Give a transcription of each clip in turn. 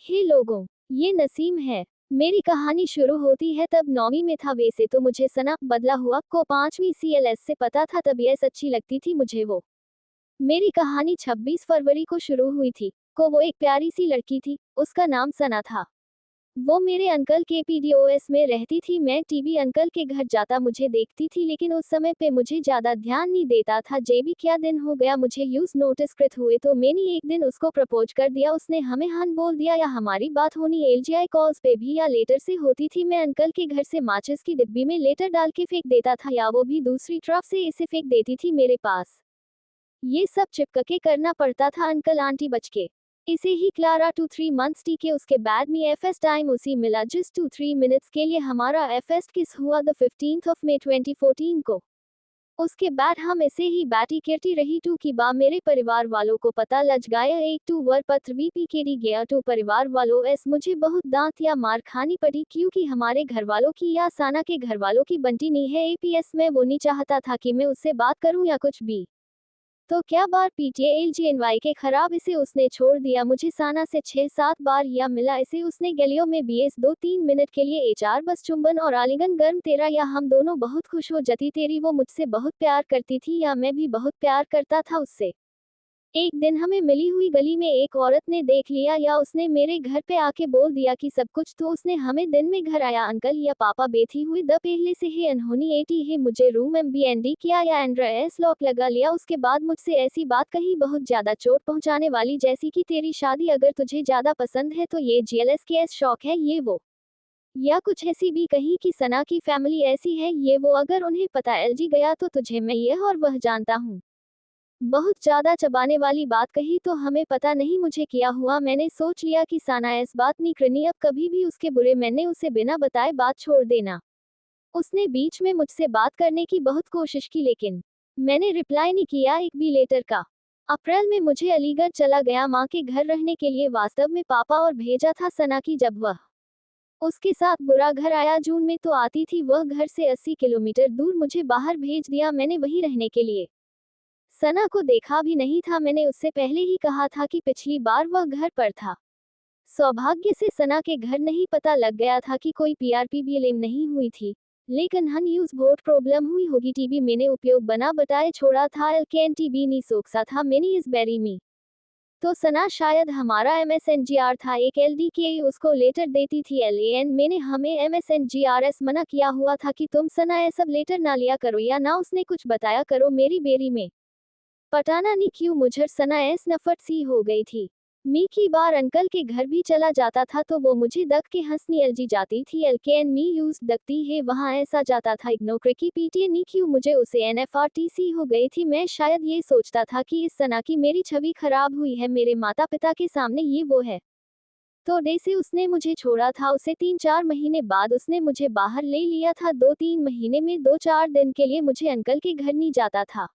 हे लोगों, ये नसीम है। मेरी कहानी शुरू होती है तब 9वीं में था। वैसे तो मुझे सना बदला हुआ को 5वीं सीएलएस से पता था, तब यह अच्छी लगती थी मुझे वो। मेरी कहानी 26 फरवरी को शुरू हुई थी। वो एक प्यारी सी लड़की थी, उसका नाम सना था। वो मेरे अंकल के पीडीओएस में रहती थी। मैं टीबी अंकल के घर जाता मुझे देखती थी, लेकिन उस समय पे मुझे ज्यादा ध्यान नहीं देता था। जेबी क्या दिन हो गया मुझे यूज नोटिस कृत हुए, तो मैंने एक दिन उसको प्रपोज कर दिया। उसने हमें हन बोल दिया, या हमारी बात होनी एलजीआई कॉल्स पे भी या लेटर से होती थी। मैं अंकल के घर से माचिस की डिब्बी में लेटर डाल के फेंक देता था, या वो भी दूसरी तरफ से इसे फेंक देती थी मेरे पास। ये सब चिपक के करना पड़ता था अंकल आंटी बच के। इसे ही क्लारा 2-3 मंथ्स टी के उसके बाद में एफएस टाइम उसी मिला जिस 2-3 मिनट्स के लिए हमारा एफएस किस हुआ द 15th ऑफ May 2014 को। उसके बाद हम ऐसे ही बैटी करती रही। टू की बा मेरे परिवार वालों को पता लग गया। एक टू वर पत्र वीपी केडी गया। टू परिवार वालों एस मुझे बहुत दांत या मार खानी पड़ी, क्योंकि हमारे घर वालों की या साना के घर वालों की बनती नहीं है एपीएस में। वो नहीं चाहता था कि मैं उससे बात करूं या कुछ भी। तो क्या बार पीटीए एलजीएनवाई के खराब इसे उसने छोड़ दिया। मुझे साना से 6-7 बार या मिला इसे उसने गलियों में बीएस 2-3 मिनट के लिए एचआर बस चुंबन और आलिंगन गर्म तेरा या हम दोनों बहुत खुश हो जती तेरी। वो मुझसे बहुत प्यार करती थी या मैं भी बहुत प्यार करता था उससे। एक दिन हमें मिली हुई गली में एक औरत ने देख लिया, या उसने मेरे घर पे आके बोल दिया कि सब कुछ। तो उसने हमें दिन में घर आया अंकल या पापा बेथी हुई द पहले से ही अनहोनी एटी है मुझे रूम एमबीएनडी किया या एंड्रा एस लॉक लगा लिया। उसके बाद मुझसे ऐसी बात कही बहुत ज्यादा चोट पहुंचाने वाली, जैसी कि तेरी शादी अगर तुझे ज्यादा पसंद है तो ये जीएलएस के एस शौक है ये वो, या कुछ ऐसी भी कही कि सना की फैमिली ऐसी है ये वो, अगर उन्हें पता एलजी गया तो तुझे मैं यह और वह जानता हूँ। बहुत ज्यादा चबाने वाली बात कही। तो हमें पता नहीं मुझे क्या हुआ, मैंने सोच लिया कि साना इस बात नहीं करनी अब कभी भी उसके बुरे। मैंने उसे बिना बताए बात छोड़ देना। उसने बीच में मुझसे बात करने की बहुत कोशिश की, लेकिन मैंने रिप्लाई नहीं किया एक भी लेटर का। अप्रैल में मुझे अलीगढ़ चला गया माँ के घर रहने के लिए, वास्तव में पापा और भेजा था सना की जब वह उसके साथ बुरा घर आया। जून में तो आती थी वह घर से 80 किलोमीटर दूर मुझे बाहर भेज दिया मैंने वहीं रहने के लिए। सना को देखा भी नहीं था। मैंने उससे पहले ही कहा था कि पिछली बार वह घर पर था। सौभाग्य से सना के घर नहीं पता लग गया था कि कोई पीआरपीबीएलएम नहीं हुई थी, लेकिन हन यूज वोट प्रॉब्लम हुई होगी। टीबी मैंने उपयोग बना बताए छोड़ा था एलकेन टीबी नहीं सोक्सा था मैंने इस बैरी में। तो सना शायद हमारा एमएसएनजीआर था एक एलडीके उसको लेटर देती थी एलएन। मैंने हमें एमएसएनजीआरएस मना किया हुआ था कि तुम सना ये सब लेटर ना लिया करो या ना उसने कुछ बताया करो मेरी बेरी में। पटाना नहीं क्यों मुझे सना ऐस नफरत सी हो गई थी। मी की बार अंकल के घर भी चला जाता था तो वो मुझे दक के हंसनी एलजी जाती थी एलकेन मी यूज दकती है वहाँ ऐसा जाता था इग्नोर की पीटीए नहीं क्यों मुझे उसे एनएफआरटीसी हो गई थी। मैं शायद ये सोचता था कि इस सना की मेरी छवि खराब हुई है मेरे माता पिता के सामने ये वो है। तो डे से उसने मुझे छोड़ा था उसे 3-4 महीने बाद उसने मुझे बाहर ले लिया था। 2-3 महीने में 2-4 दिन के लिए मुझे अंकल के घर नहीं जाता था।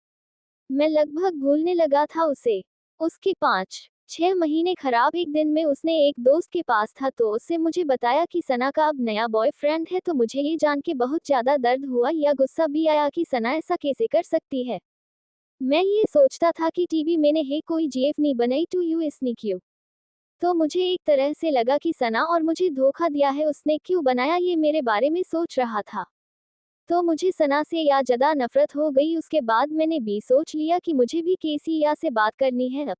मैं लगभग भूलने लगा था उसे। उसके 5-6 महीने खराब एक दिन में उसने एक दोस्त के पास था तो उससे मुझे बताया कि सना का अब नया बॉयफ्रेंड है। तो मुझे ये जान के बहुत ज्यादा दर्द हुआ या गुस्सा भी आया कि सना ऐसा कैसे कर सकती है। मैं ये सोचता था कि टीवी मैंने है कोई जेफ नहीं बनाई टू यूएस नहीं क्यों। तो मुझे एक तरह से लगा कि सना और मुझे धोखा दिया है उसने क्यों बनाया ये मेरे बारे में सोच रहा था। तो मुझे सना से या ज्यादा नफरत हो गई। उसके बाद मैंने भी सोच लिया कि मुझे भी केसी या से बात करनी है अब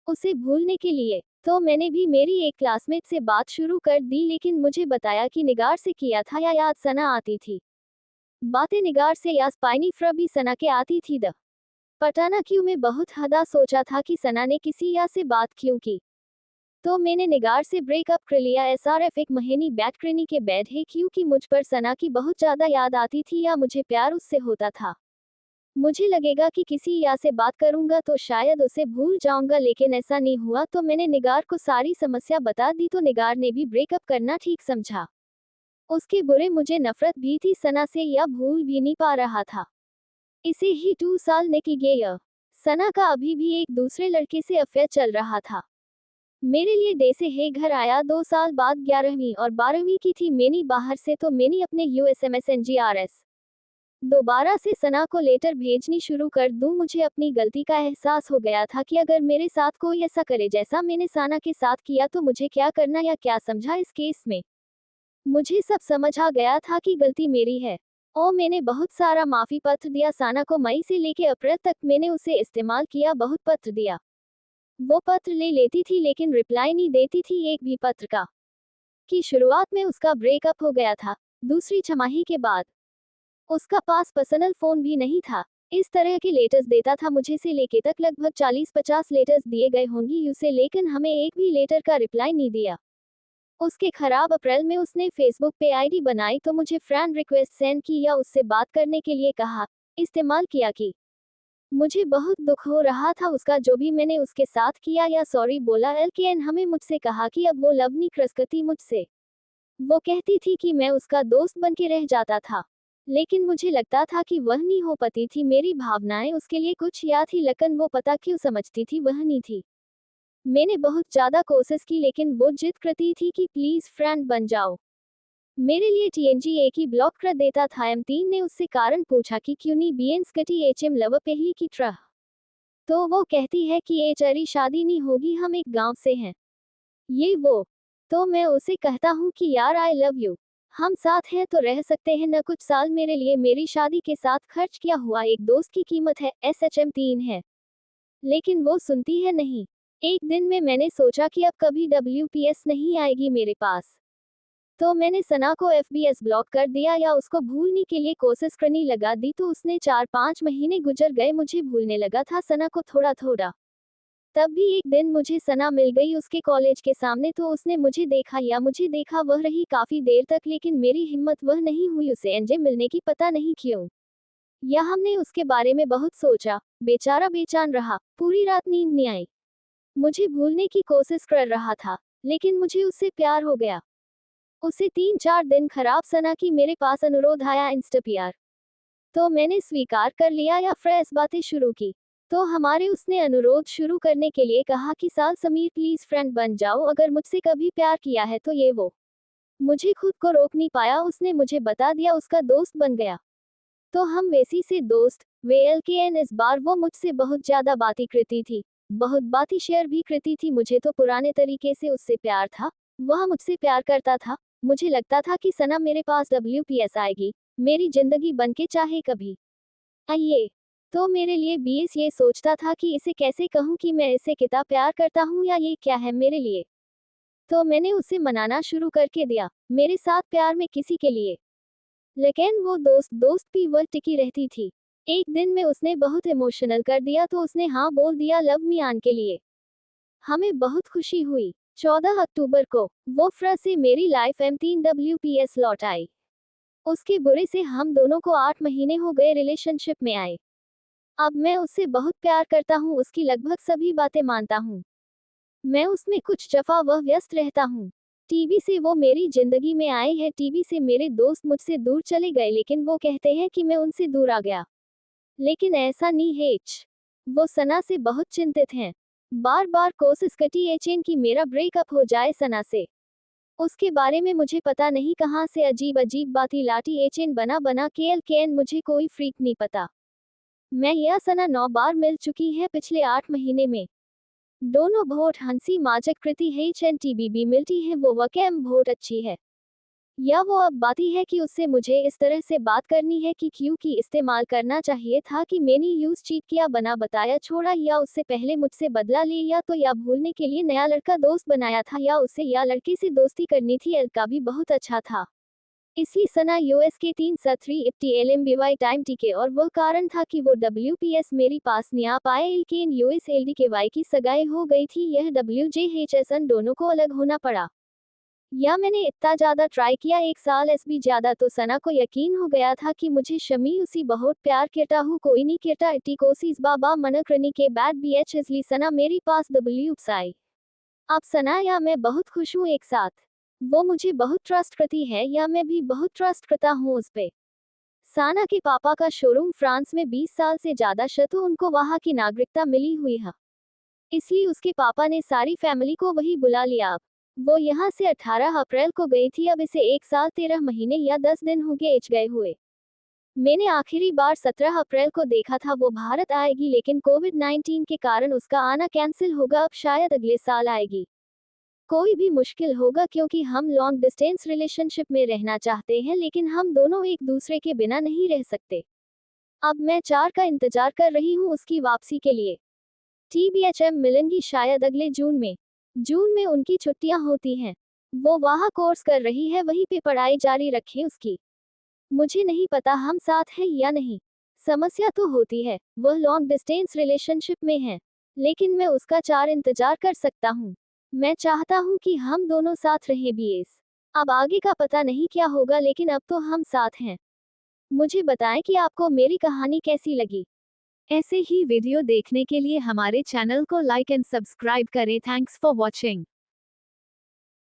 उसे भूलने के लिए। तो मैंने भी मेरी एक क्लासमेट से बात शुरू कर दी, लेकिन मुझे बताया कि निगार से किया था या याद सना आती थी। बातें निगार से या स्पाइनी फ्र भी सना के आती थी द पटाना क्यों मैं बहुत हदा सोचा था कि सना ने किसी या से बात क्यों की। तो मैंने निगार से ब्रेकअप कर लिया। एसआरएफ एक महीनी बैट करने के बैड है क्योंकि मुझ पर सना की बहुत ज्यादा याद आती थी या मुझे प्यार उससे होता था। मुझे लगेगा कि किसी या से बात करूंगा तो शायद उसे भूल जाऊंगा, लेकिन ऐसा नहीं हुआ। तो मैंने निगार को सारी समस्या बता दी तो निगार ने भी ब्रेकअप करना ठीक समझा। उसके बुरे मुझे नफरत भी थी सना से या भूल भी नहीं पा रहा था। इसे ही 2 साल निकल गए। सना का अभी भी एक दूसरे लड़के से अफेयर चल रहा था। मेरे लिए डे से है घर आया 2 साल बाद 11वीं और 12वीं की थी मैंने बाहर से। तो मैंने अपने यूएसएमएसएनजीआरएस दोबारा से सना को लेटर भेजनी शुरू कर दूं। मुझे अपनी गलती का एहसास हो गया था कि अगर मेरे साथ कोई ऐसा करे जैसा मैंने सना के साथ किया तो मुझे क्या करना या क्या समझा इस केस में। मुझे सब समझ आ गया था कि गलती मेरी है। और मैंने बहुत सारा माफी पत्र दिया सना को। मई से लेके अप्रैल तक मैंने उसे इस्तेमाल किया, बहुत पत्र दिया। वो पत्र ले लेती थी लेकिन रिप्लाई नहीं देती थी एक भी पत्र का। कि शुरुआत में उसका ब्रेकअप हो गया था, दूसरी छमाही के बाद। उसका पास पर्सनल फोन भी नहीं था। इस तरह के लेटर्स देता था मुझे से लेके तक लगभग 40-50 लेटर्स दिए गए होंगी उसे, लेकिन हमें एक भी लेटर का रिप्लाई नहीं दिया। उसके खराब अप्रैल में उसने फेसबुक पे आईडी बनाई तो मुझे फ्रेंड रिक्वेस्ट सेंड की या उससे बात करने के लिए कहा, इस्तेमाल किया कि मुझे बहुत दुख हो रहा था उसका जो भी मैंने उसके साथ किया या सॉरी बोला। एलकेएन हमें मुझसे कहा कि अब वो लव नहीं करती मुझसे। वो कहती थी कि मैं उसका दोस्त बन के रह जाता था, लेकिन मुझे लगता था कि वह नहीं हो पाती थी। मेरी भावनाएं उसके लिए कुछ या थी लेकिन वो पता क्यों समझती थी वह नहीं थी। मैंने बहुत ज्यादा कोशिश की लेकिन वो जिद करती थी कि प्लीज फ्रेंड बन जाओ। मेरे लिए टीएनजी एक ही ब्लॉक कर देता था। M3 ने उससे कारण पूछा कि क्यों नहीं बीएन स्कटी एचएम लव पहली की तरह। तो वो कहती है कि एचरी शादी नहीं होगी, हम एक गांव से हैं। ये वो। तो मैं उसे कहता हूँ कि यार आई लव यू, हम साथ हैं तो रह सकते हैं न। कुछ साल मेरे लिए मेरी शादी के साथ खर्च किया हुआ एक दोस्त की कीमत है, SHM3 है। लेकिन वो सुनती है नहीं। एक दिन में मैंने सोचा कि अब कभी WPS नहीं आएगी मेरे पास, तो मैंने सना को FBS ब्लॉक कर दिया या उसको भूलने के लिए कोशिश करने लगा दी। तो उसने 4-5 महीने गुजर गए, मुझे भूलने लगा था सना को थोड़ा थोड़ा। तब भी एक दिन मुझे सना मिल गई उसके कॉलेज के सामने। तो उसने मुझे देखा या मुझे देखा वह रही काफी देर तक, लेकिन मेरी हिम्मत वह नहीं हुई उसे एनजे मिलने की, पता नहीं क्यों। या हमने उसके बारे में बहुत सोचा। बेचारा बेचैन रहा, पूरी रात नींद नहीं आई। मुझे भूलने की कोशिश कर रहा था, लेकिन मुझे उससे प्यार हो गया। उसे 3-4 दिन खराब सना की मेरे पास अनुरोध आया इंस्टा प्यार। तो मैंने स्वीकार कर लिया या फ्रेश बातें शुरू की। तो हमारे उसने अनुरोध शुरू करने के लिए कहा कि साल समीर प्लीज फ्रेंड बन जाओ, अगर मुझसे कभी प्यार किया है तो ये वो। मुझे खुद को रोक नहीं पाया, उसने मुझे बता दिया, उसका दोस्त बन गया। तो हम वैसी से दोस्त। वे LKN इस बार वो मुझसे बहुत ज्यादा बातें करती थी, बहुत बातें शेयर भी करती थी। मुझे तो पुराने तरीके से उससे प्यार था, वह मुझसे प्यार करता था। मुझे लगता था कि सना मेरे पास WPS आएगी, मेरी जिंदगी बनके चाहे कभी आइए। तो मेरे लिए BS ये सोचता था कि इसे कैसे कहूँ कि मैं इसे कितना प्यार करता हूँ या ये क्या है मेरे लिए। तो मैंने उसे मनाना शुरू करके दिया, मेरे साथ प्यार में किसी के लिए। लेकिन वो दोस्त भी वह टिकी रहती थी। एक दिन में उसने बहुत इमोशनल कर दिया तो उसने हाँ बोल दिया लव मी आन के लिए। हमें बहुत खुशी हुई। 14 अक्टूबर को वो फिर से मेरी लाइफ M3 WPS लौट आई। उसके बुरे से हम दोनों को 8 महीने हो गए रिलेशनशिप में आए। अब मैं उससे बहुत प्यार करता हूँ, उसकी लगभग सभी बातें मानता हूँ। मैं उसमें कुछ जफा वह व्यस्त रहता हूँ। टीवी से वो मेरी जिंदगी में आए हैं, टीवी से मेरे दोस्त मुझसे दूर चले गए, लेकिन वो कहते हैं कि मैं उनसे दूर आ गया। लेकिन ऐसा नहीं है। वो सना से बहुत चिंतित हैं। बार बार कोशिश कटी एचेन की मेरा ब्रेकअप हो जाए सना से। उसके बारे में मुझे पता नहीं कहाँ से अजीब अजीब बातें लाटी एचेन बना के LKN मुझे कोई फ्रीक नहीं पता। मैं या सना 9 बार मिल चुकी है पिछले 8 महीने में। दोनों बहुत हंसी माजक कृति है। HNTBB मिलती है, वो वकैम बहुत अच्छी है। या वो अब बाती है कि उससे मुझे इस तरह से बात करनी है कि क्योंकि इस्तेमाल करना चाहिए था कि मैंने यूज चीट किया, बना बताया छोड़ा, या उससे पहले मुझसे बदला ले, या तो या भूलने के लिए नया लड़का दोस्त बनाया था, या उससे या लड़के से दोस्ती करनी थी। एल भी बहुत अच्छा था, इसलिए सना US के 3 LMBY टाइम टीके, और वह कारण था कि वो WPS मेरे पास नहीं आ पाए। लेकिन US LDKY की सगाई हो गई थी, यह WJHSN दोनों को अलग होना पड़ा। या मैंने इतना ज्यादा ट्राई किया, 1 साल SB ज्यादा, तो सना को यकीन हो गया था कि मुझे शमी उसी बहुत प्यार करता हूँ, कोई नहीं करता इटी कोसीस बाबा मनकरनी के बैड BH, इसलिए सना मेरी पास WPS। अब सना या मैं बहुत खुश हूँ एक साथ। वो मुझे बहुत ट्रस्ट करती है या मैं भी बहुत ट्रस्ट करता हूँ उस पे। साना के पापा का शोरूम फ्रांस में 20 साल से ज्यादा तो उनको वहाँ की नागरिकता मिली हुई है, इसलिए उसके पापा ने सारी फैमिली को वही बुला लिया। अब वो यहाँ से 18 अप्रैल को गई थी, अब इसे 1 साल 13 महीने या 10 दिन हो गए हुए। मैंने आखिरी बार 17 अप्रैल को देखा था। वो भारत आएगी, लेकिन कोविड-19 के कारण उसका आना कैंसिल होगा। अब शायद अगले साल आएगी। कोई भी मुश्किल होगा क्योंकि हम लॉन्ग डिस्टेंस रिलेशनशिप में रहना चाहते हैं, लेकिन हम दोनों एक दूसरे के बिना नहीं रह सकते। अब मैं 4 का इंतजार कर रही हूँ उसकी वापसी के लिए। TBHM मिलेंगी शायद अगले जून में। जून में उनकी छुट्टियां होती हैं। वो वहाँ कोर्स कर रही है, वहीं पे पढ़ाई जारी रखें उसकी। मुझे नहीं पता हम साथ हैं या नहीं। समस्या तो होती है, वह लॉन्ग डिस्टेंस रिलेशनशिप में है, लेकिन मैं उसका 4 इंतजार कर सकता हूँ। मैं चाहता हूँ कि हम दोनों साथ रहें बीएस। अब आगे का पता नहीं क्या होगा, लेकिन अब तो हम साथ हैं। मुझे बताएं कि आपको मेरी कहानी कैसी लगी। ऐसे ही वीडियो देखने के लिए हमारे चैनल को लाइक एंड सब्सक्राइब करें। Thanks for watching.